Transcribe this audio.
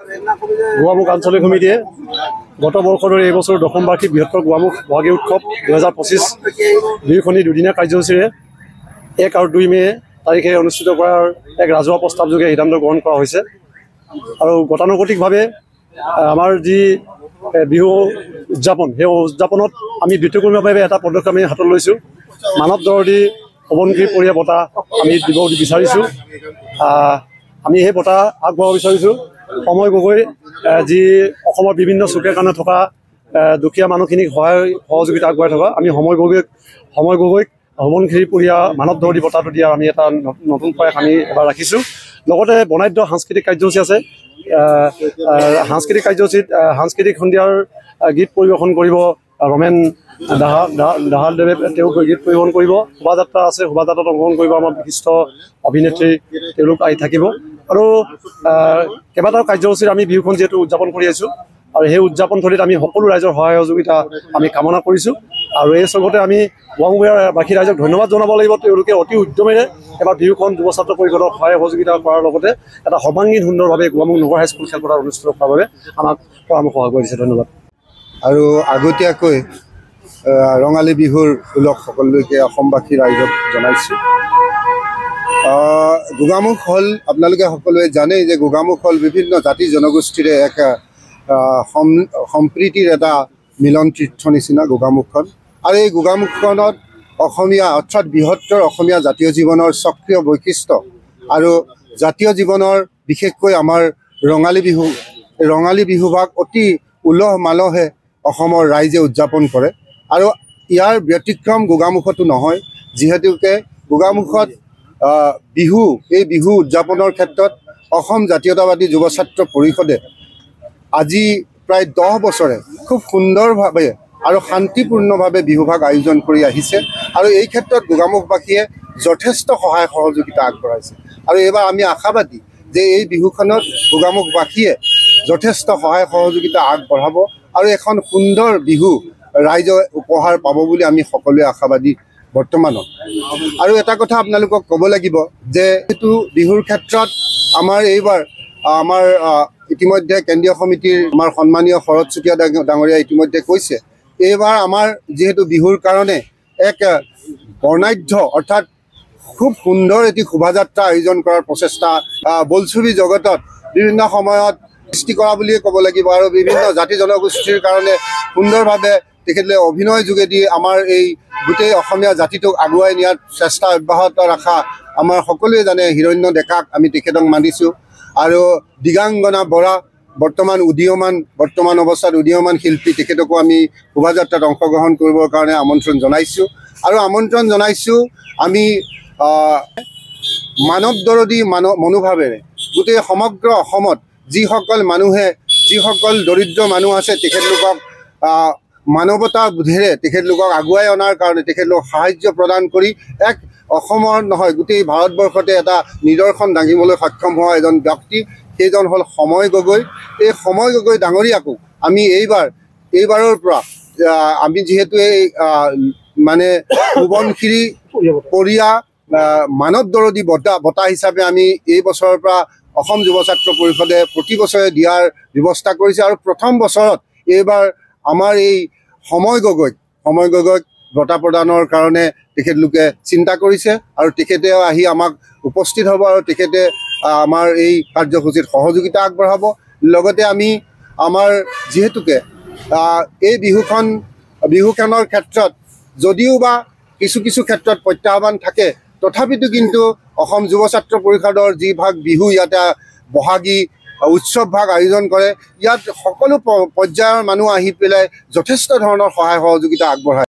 গোৱামুখ আঞ্চলিক সমিতিয়ে গত বৰ্ষৰ এই বছৰ দশম বাৰ্ষিক বৃহত্তৰ গোৱামুখ বহাগী উৎসৱ 2025 দুইখনি দুদিনীয়া কাৰ্যসূচীৰে 1 আৰু 2 মে তাৰিখে অনুষ্ঠিত কৰাৰ এক ৰাজহুৱা প্ৰস্তাৱযোগে সিদ্ধান্ত গ্ৰহণ কৰা হৈছে। আৰু গতানুগতিকভাৱে আমাৰ যি বিহু উদযাপন সেই উদযাপনত আমি ব্যতিক্ৰমীভাৱে এটা পদক্ষেপ আমি হাতত লৈছোঁ। মানৱ দৰদী সোৱণশিৰি পৰিয়া বঁটা আমি দিব বিচাৰিছোঁ। আমি সেই বঁটা আগবঢ়াব বিচাৰিছোঁ সময় গগৈ, যি অসমৰ বিভিন্ন চুকে কাণে থকা দুখীয়া মানুহখিনিক সহযোগিতা আগবঢ়াই থকা। আমি সময় গগৈক সোৱণশিৰি পৰিয়া মানৱ দৰদী বঁটাটো দিয়া আমি এটা নতুন প্ৰয়াস আমি এবাৰ ৰাখিছোঁ। লগতে বৰ্ণাঢ্য সাংস্কৃতিক কাৰ্যসূচী আছে। সাংস্কৃতিক কাৰ্যসূচীত সাংস্কৃতিক সন্ধিয়াৰ গীত পৰিৱেশন কৰিব ৰমেন দাহালদেৱে, তেওঁ গীত পৰিৱেশন কৰিব। শোভাযাত্ৰা আছে, শোভাযাত্ৰাত অংশগ্ৰহণ কৰিব আমাৰ বিশিষ্ট অভিনেত্ৰী, তেওঁলোক আহি থাকিব। আৰু কেইবাটাও কাৰ্যসূচীত আমি বিহুখন যিহেতু উদযাপন কৰি আছোঁ আৰু সেই উদযাপন থলীত আমি সকলো ৰাইজৰ সহায় সহযোগিতা আমি কামনা কৰিছোঁ। আৰু এই চবতে আমি গোৱামুখবাসী ৰাইজক ধন্যবাদ জনাব লাগিব। তেওঁলোকে অতি উদ্যমেৰে এবাৰ বিহুখন যুৱ ছাত্ৰ পৰিষদৰ সহায় সহযোগিতা কৰাৰ লগতে এটা সৰ্বাংগীন সুন্দৰভাৱে গোৱামুখ নগৰ হাইস্কুল খেলপথাৰ অনুষ্ঠিত কৰাৰ বাবে আমাক পৰামৰ্শ আগবঢ়াইছে। ধন্যবাদ। আৰু আগতীয়াকৈ ৰঙালী বিহুৰ ওলগ সকলোকে অসমবাসী ৰাইজক জনাইছোঁ। গোগামুখ হ'ল, আপোনালোকে সকলোৱে জানেই যে গোগামুখ হ'ল বিভিন্ন জাতি জনগোষ্ঠীৰে এক সম্প্ৰীতিৰ এটা মিলন তীৰ্থ নিচিনা গোগামুখখন। আৰু এই গোগামুখখনত অসমীয়া অৰ্থাৎ বৃহত্তৰ অসমীয়া জাতীয় জীৱনৰ সক্ৰিয় বৈশিষ্ট্য আৰু জাতীয় জীৱনৰ বিশেষকৈ আমাৰ ৰঙালী বিহুভাগ অতি উলহ মালহে অসমৰ ৰাইজে উদযাপন কৰে। আৰু ইয়াৰ ব্যতিক্ৰম গোগামুখতো নহয়, যিহেতুকে গোগামুখত এই বিহু উদযাপনৰ ক্ষেত্ৰত অসম জাতীয়তাবাদী যুৱ ছাত্ৰ পৰিষদে আজি প্ৰায় 10 বছৰে খুব সুন্দৰভাৱে আৰু শান্তিপূৰ্ণভাৱে বিহুভাগ আয়োজন কৰি আহিছে। আৰু এই ক্ষেত্ৰত গোগামুখবাসীয়ে যথেষ্ট সহায় সহযোগিতা আগবঢ়াইছে। আৰু এইবাৰ আমি আশাবাদী যে এই বিহুখনত গোগামুখবাসীয়ে যথেষ্ট সহায় সহযোগিতা আগবঢ়াব আৰু এখন সুন্দৰ বিহু ৰাইজে উপহাৰ পাব বুলি আমি সকলোৱে আশাবাদী বৰ্তমানত। আৰু এটা কথা আপোনালোকক ক'ব লাগিব যে এইটো বিহুৰ ক্ষেত্ৰত এইবাৰ আমাৰ ইতিমধ্যে কেন্দ্ৰীয় সমিতিৰ আমাৰ সন্মানীয় শৰৎ চুতীয়া ডাঙৰীয়া ইতিমধ্যে কৈছে, এইবাৰ আমাৰ যিহেতু বিহুৰ কাৰণে এক বৰ্ণাঢ্য অৰ্থাৎ খুব সুন্দৰ এটি শোভাযাত্ৰা আয়োজন কৰাৰ প্ৰচেষ্টা বোলছবি জগতত বিভিন্ন সময়ত সৃষ্টি কৰা বুলিয়ে ক'ব লাগিব। আৰু বিভিন্ন জাতি জনগোষ্ঠীৰ কাৰণে সুন্দৰভাৱে তেখেতলোকে অভিনয় যোগেদি আমাৰ এই গোটেই অসমীয়া জাতিটোক আগুৱাই নিয়াৰ চেষ্টা অব্যাহত ৰখা আমাৰ সকলোৱে জানে হিৰণ্য ডেকাক আমি তেখেতক মানিছোঁ। আৰু দিগাংগনা বৰা বৰ্তমান অৱস্থাত উদীয়মান শিল্পী, তেখেতকো আমি শোভাযাত্ৰাত অংশগ্ৰহণ কৰিবৰ কাৰণে আমন্ত্ৰণ জনাইছোঁ। আৰু আমন্ত্ৰণ জনাইছোঁ আমি মানৱ দৰদী মনোভাৱেৰে গোটেই সমগ্ৰ অসমত যিসকল দৰিদ্ৰ মানুহ আছে তেখেতলোকক মানৱতা বোধেৰে তেখেতলোকক আগুৱাই অনাৰ কাৰণে তেখেতলোকক সাহায্য প্ৰদান কৰি এক অসমৰ নহয় গোটেই ভাৰতবৰ্ষতে এটা নিদৰ্শন দাঙিবলৈ সক্ষম হোৱা এজন ব্যক্তি, সেইজন হ'ল সময় গগৈ। এই সময় গগৈ ডাঙৰীয়াকো আমি এইবাৰৰ পৰা আমি যিহেতু এই সোৱণশিৰি পৰিয়া মানৱ দৰদী বঁটা হিচাপে আমি এই বছৰৰ পৰা অসম যুৱ ছাত্ৰ পৰিষদে প্ৰতি বছৰে দিয়াৰ ব্যৱস্থা কৰিছে। আৰু প্ৰথম বছৰত এইবাৰ আমাৰ এই সময় গগৈক বঁটা প্ৰদানৰ কাৰণে তেখেতলোকে চিন্তা কৰিছে আৰু তেখেতেও আহি আমাক উপস্থিত হ'ব আৰু তেখেতে আমাৰ এই কাৰ্যসূচীত সহযোগিতা আগবঢ়াব। লগতে আমি আমাৰ যিহেতুকে এই বিহুখনৰ ক্ষেত্ৰত যদিও বা কিছু ক্ষেত্ৰত প্ৰত্যাহ্বান থাকে, তথাপিতো কিন্তু অসম যুৱ ছাত্ৰ পৰিষদৰ যি ভাগ বিহু ইয়াতে বহাগী উৎসৱ ভাগ আয়োজন কৰে, ইয়াত সকলো পৰ্যায়ৰ মানুহ আহি পেলাই যথেষ্ট ধৰণৰ সহায় সহযোগিতা আগবঢ়ায়।